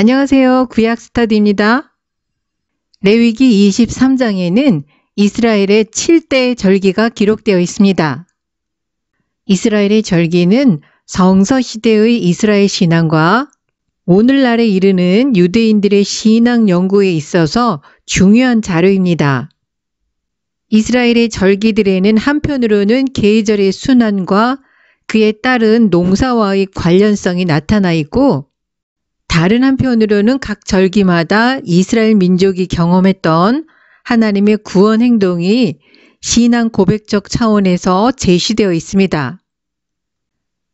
안녕하세요. 구약스터디입니다. 레위기 23장에는 이스라엘의 7대 절기가 기록되어 있습니다. 이스라엘의 절기는 성서시대의 이스라엘 신앙과 오늘날에 이르는 유대인들의 신앙 연구에 있어서 중요한 자료입니다. 이스라엘의 절기들에는 한편으로는 계절의 순환과 그에 따른 농사와의 관련성이 나타나 있고, 다른 한편으로는 각 절기마다 이스라엘 민족이 경험했던 하나님의 구원 행동이 신앙 고백적 차원에서 제시되어 있습니다.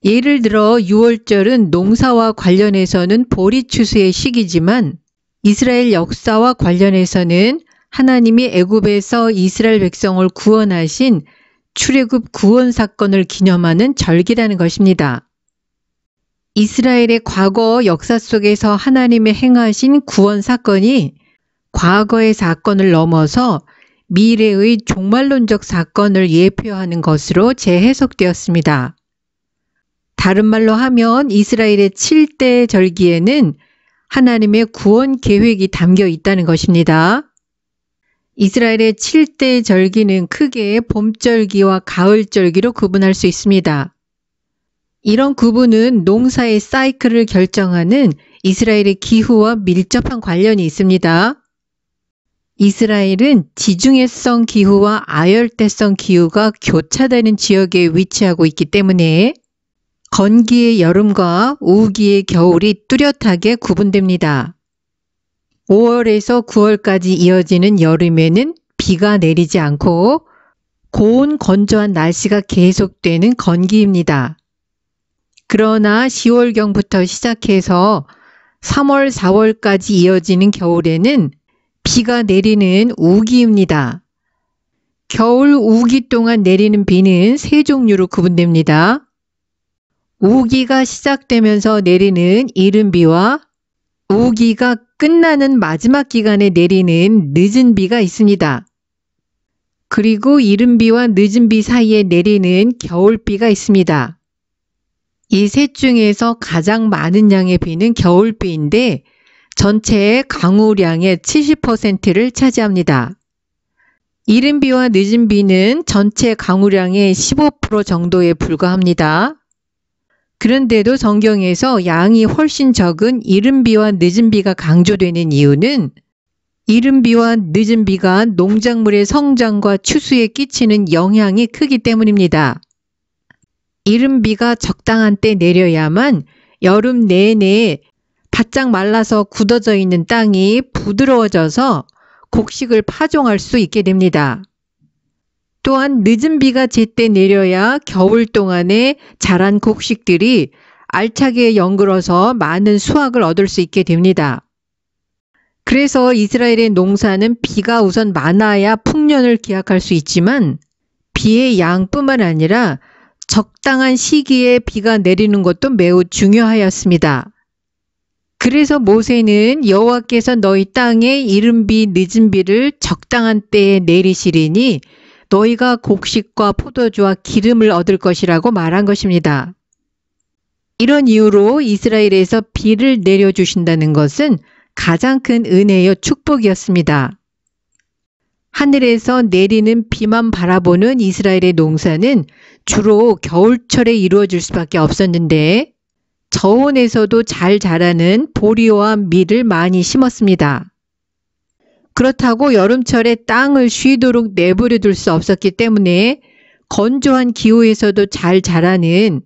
예를 들어 6월절은 농사와 관련해서는 보리추수의 시기지만 이스라엘 역사와 관련해서는 하나님이 애굽에서 이스라엘 백성을 구원하신 출애굽 구원 사건을 기념하는 절기라는 것입니다. 이스라엘의 과거 역사 속에서 하나님의 행하신 구원 사건이 과거의 사건을 넘어서 미래의 종말론적 사건을 예표하는 것으로 재해석되었습니다. 다른 말로 하면 이스라엘의 7대 절기에는 하나님의 구원 계획이 담겨 있다는 것입니다. 이스라엘의 7대 절기는 크게 봄절기와 가을절기로 구분할 수 있습니다. 이런 구분은 농사의 사이클을 결정하는 이스라엘의 기후와 밀접한 관련이 있습니다. 이스라엘은 지중해성 기후와 아열대성 기후가 교차되는 지역에 위치하고 있기 때문에 건기의 여름과 우기의 겨울이 뚜렷하게 구분됩니다. 5월에서 9월까지 이어지는 여름에는 비가 내리지 않고 고온 건조한 날씨가 계속되는 건기입니다. 그러나 10월경부터 시작해서 3월, 4월까지 이어지는 겨울에는 비가 내리는 우기입니다. 겨울 우기 동안 내리는 비는 세 종류로 구분됩니다. 우기가 시작되면서 내리는 이른비와 우기가 끝나는 마지막 기간에 내리는 늦은 비가 있습니다. 그리고 이른비와 늦은 비 사이에 내리는 겨울비가 있습니다. 이 셋 중에서 가장 많은 양의 비는 겨울비인데 전체의 강우량의 70%를 차지합니다. 이른 비와 늦은 비는 전체 강우량의 15% 정도에 불과합니다. 그런데도 성경에서 양이 훨씬 적은 이른 비와 늦은 비가 강조되는 이유는 이른 비와 늦은 비가 농작물의 성장과 추수에 끼치는 영향이 크기 때문입니다. 이른 비가 적당한 때 내려야만 여름 내내 바짝 말라서 굳어져 있는 땅이 부드러워져서 곡식을 파종할 수 있게 됩니다. 또한 늦은 비가 제때 내려야 겨울 동안에 자란 곡식들이 알차게 연글어서 많은 수확을 얻을 수 있게 됩니다. 그래서 이스라엘의 농사는 비가 우선 많아야 풍년을 기약할 수 있지만 비의 양뿐만 아니라 적당한 시기에 비가 내리는 것도 매우 중요하였습니다. 그래서 모세는 여호와께서 너희 땅에 이른 비 늦은 비를 적당한 때에 내리시리니 너희가 곡식과 포도주와 기름을 얻을 것이라고 말한 것입니다. 이런 이유로 이스라엘에서 비를 내려주신다는 것은 가장 큰 은혜요 축복이었습니다. 하늘에서 내리는 비만 바라보는 이스라엘의 농사는 주로 겨울철에 이루어질 수밖에 없었는데 저온에서도 잘 자라는 보리와 밀을 많이 심었습니다. 그렇다고 여름철에 땅을 쉬도록 내버려 둘 수 없었기 때문에 건조한 기후에서도 잘 자라는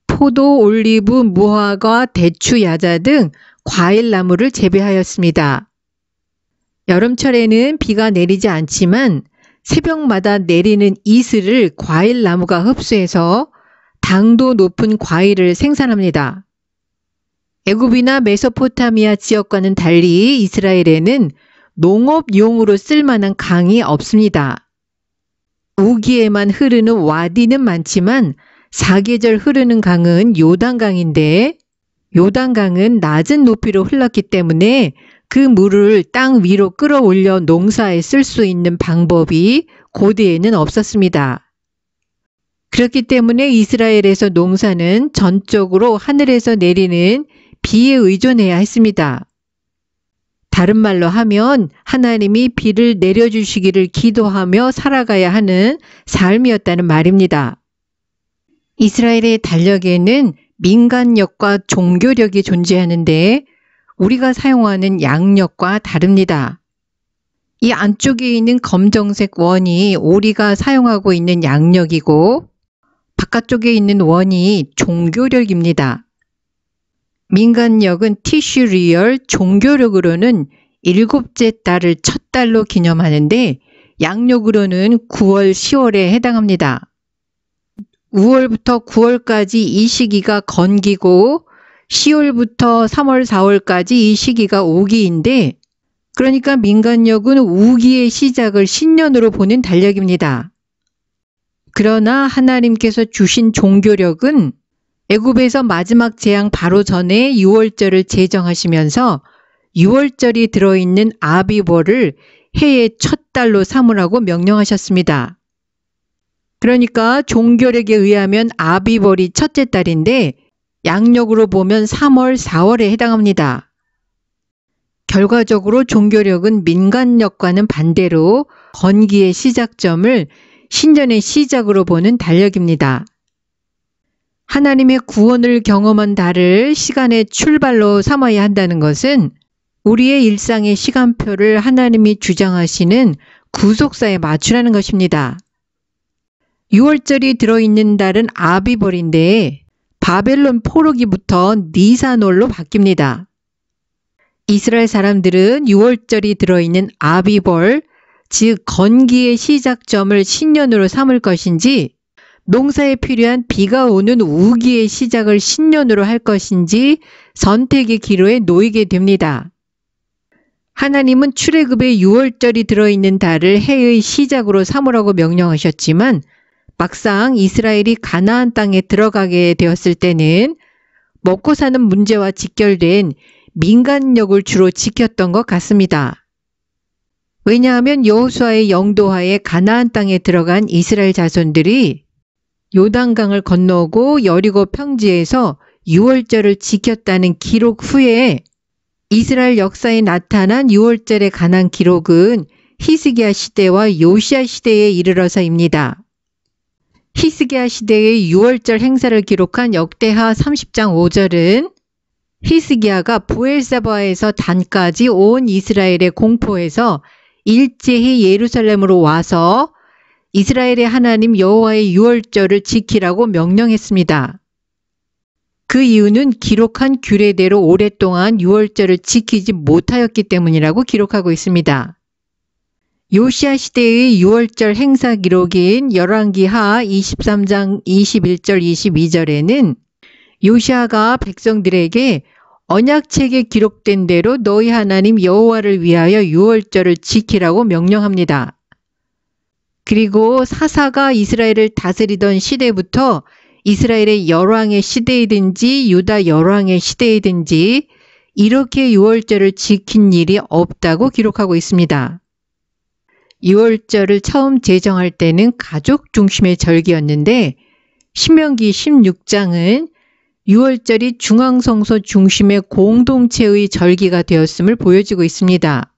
포도, 올리브, 무화과, 대추, 야자 등 과일나무를 재배하였습니다. 여름철에는 비가 내리지 않지만 새벽마다 내리는 이슬을 과일나무가 흡수해서 당도 높은 과일을 생산합니다. 애굽이나 메소포타미아 지역과는 달리 이스라엘에는 농업용으로 쓸만한 강이 없습니다. 우기에만 흐르는 와디는 많지만 사계절 흐르는 강은 요단강인데 요단강은 낮은 높이로 흘렀기 때문에 그 물을 땅 위로 끌어올려 농사에 쓸 수 있는 방법이 고대에는 없었습니다. 그렇기 때문에 이스라엘에서 농사는 전적으로 하늘에서 내리는 비에 의존해야 했습니다. 다른 말로 하면 하나님이 비를 내려주시기를 기도하며 살아가야 하는 삶이었다는 말입니다. 이스라엘의 달력에는 민간력과 종교력이 존재하는데 우리가 사용하는 양력과 다릅니다. 이 안쪽에 있는 검정색 원이 우리가 사용하고 있는 양력이고 바깥쪽에 있는 원이 종교력입니다. 민간력은 티슈리얼, 종교력으로는 일곱째 달을 첫 달로 기념하는데 양력으로는 9월, 10월에 해당합니다. 5월부터 9월까지 이 시기가 건기고 10월부터 3월, 4월까지 이 시기가 오기인데 그러니까 민간력은 우기의 시작을 신년으로 보는 달력입니다. 그러나 하나님께서 주신 종교력은 애굽에서 마지막 재앙 바로 전에 6월절을 제정하시면서 6월절이 들어있는 아비벌을 해의 첫 달로 삼으라고 명령하셨습니다. 그러니까 종교력에 의하면 아비벌이 첫째 달인데 양력으로 보면 3월, 4월에 해당합니다. 결과적으로 종교력은 민간력과는 반대로 건기의 시작점을 신년의 시작으로 보는 달력입니다. 하나님의 구원을 경험한 달을 시간의 출발로 삼아야 한다는 것은 우리의 일상의 시간표를 하나님이 주장하시는 구속사에 맞추라는 것입니다. 6월절이 들어있는 달은 아비벌인데 바벨론 포로기부터 니산월로 바뀝니다. 이스라엘 사람들은 6월절이 들어있는 아비벌, 즉 건기의 시작점을 신년으로 삼을 것인지 농사에 필요한 비가 오는 우기의 시작을 신년으로 할 것인지 선택의 기로에 놓이게 됩니다. 하나님은 출애굽에 6월절이 들어있는 달을 해의 시작으로 삼으라고 명령하셨지만 막상 이스라엘이 가나안 땅에 들어가게 되었을 때는 먹고 사는 문제와 직결된 민간력을 주로 지켰던 것 같습니다. 왜냐하면 여호수아의 영도하에 가나안 땅에 들어간 이스라엘 자손들이 요단강을 건너고 여리고 평지에서 6월절을 지켰다는 기록 후에 이스라엘 역사에 나타난 6월절에 관한 기록은 히스기야 시대와 요시야 시대에 이르러서입니다. 히스기야 시대의 6월절 행사를 기록한 역대하 30장 5절은 히스기야가 브엘세바에서 단까지 온 이스라엘의 공포에서 일제히 예루살렘으로 와서 이스라엘의 하나님 여호와의 6월절을 지키라고 명령했습니다. 그 이유는 기록한 규례대로 오랫동안 6월절을 지키지 못하였기 때문이라고 기록하고 있습니다. 요시야 시대의 6월절 행사 기록인 열왕기하 23장 21절 22절에는 요시야가 백성들에게 언약책에 기록된 대로 너희 하나님 여호와를 위하여 6월절을 지키라고 명령합니다. 그리고 사사가 이스라엘을 다스리던 시대부터 이스라엘의 열왕의 시대이든지 유다 열왕의 시대이든지 이렇게 6월절을 지킨 일이 없다고 기록하고 있습니다. 6월절을 처음 제정할 때는 가족 중심의 절기였는데 신명기 16장은 6월절이 중앙성소 중심의 공동체의 절기가 되었음을 보여주고 있습니다.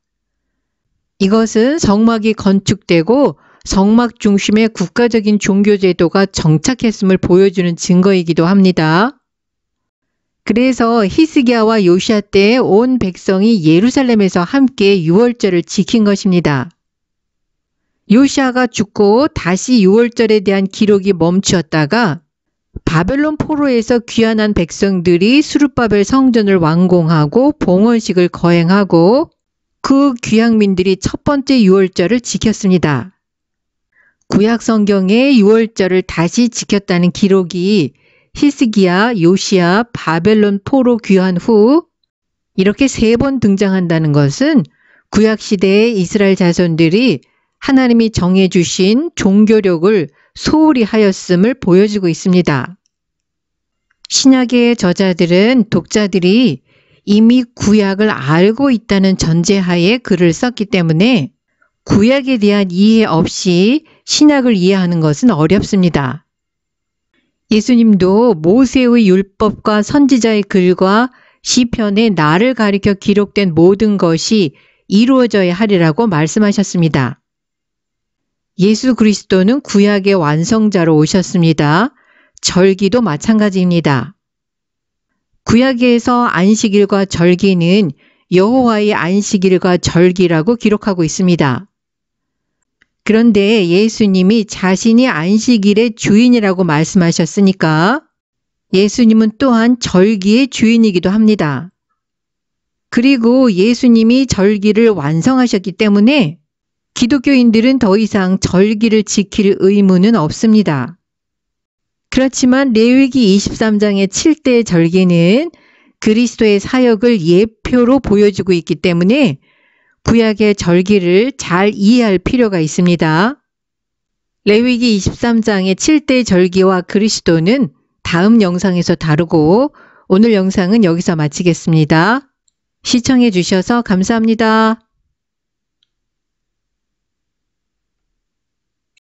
이것은 성막이 건축되고 성막 중심의 국가적인 종교제도가 정착했음을 보여주는 증거이기도 합니다. 그래서 히스기야와 요시야 때 온 백성이 예루살렘에서 함께 6월절을 지킨 것입니다. 요시야가 죽고 다시 6월절에 대한 기록이 멈추었다가 바벨론 포로에서 귀환한 백성들이 수룹바벨 성전을 완공하고 봉헌식을 거행하고 그 귀향민들이 첫 번째 6월절을 지켰습니다. 구약 성경에 6월절을 다시 지켰다는 기록이 히스기야, 요시야, 바벨론 포로 귀환 후 이렇게 3번 등장한다는 것은 구약 시대의 이스라엘 자손들이 하나님이 정해주신 종교력을 소홀히 하였음을 보여주고 있습니다. 신약의 저자들은 독자들이 이미 구약을 알고 있다는 전제하에 글을 썼기 때문에 구약에 대한 이해 없이 신약을 이해하는 것은 어렵습니다. 예수님도 모세의 율법과 선지자의 글과 시편에 나를 가리켜 기록된 모든 것이 이루어져야 하리라고 말씀하셨습니다. 예수 그리스도는 구약의 완성자로 오셨습니다. 절기도 마찬가지입니다. 구약에서 안식일과 절기는 여호와의 안식일과 절기라고 기록하고 있습니다. 그런데 예수님이 자신이 안식일의 주인이라고 말씀하셨으니까 예수님은 또한 절기의 주인이기도 합니다. 그리고 예수님이 절기를 완성하셨기 때문에 기독교인들은 더 이상 절기를 지킬 의무는 없습니다. 그렇지만 레위기 23장의 7대 절기는 그리스도의 사역을 예표로 보여주고 있기 때문에 구약의 절기를 잘 이해할 필요가 있습니다. 레위기 23장의 7대 절기와 그리스도는 다음 영상에서 다루고 오늘 영상은 여기서 마치겠습니다. 시청해 주셔서 감사합니다.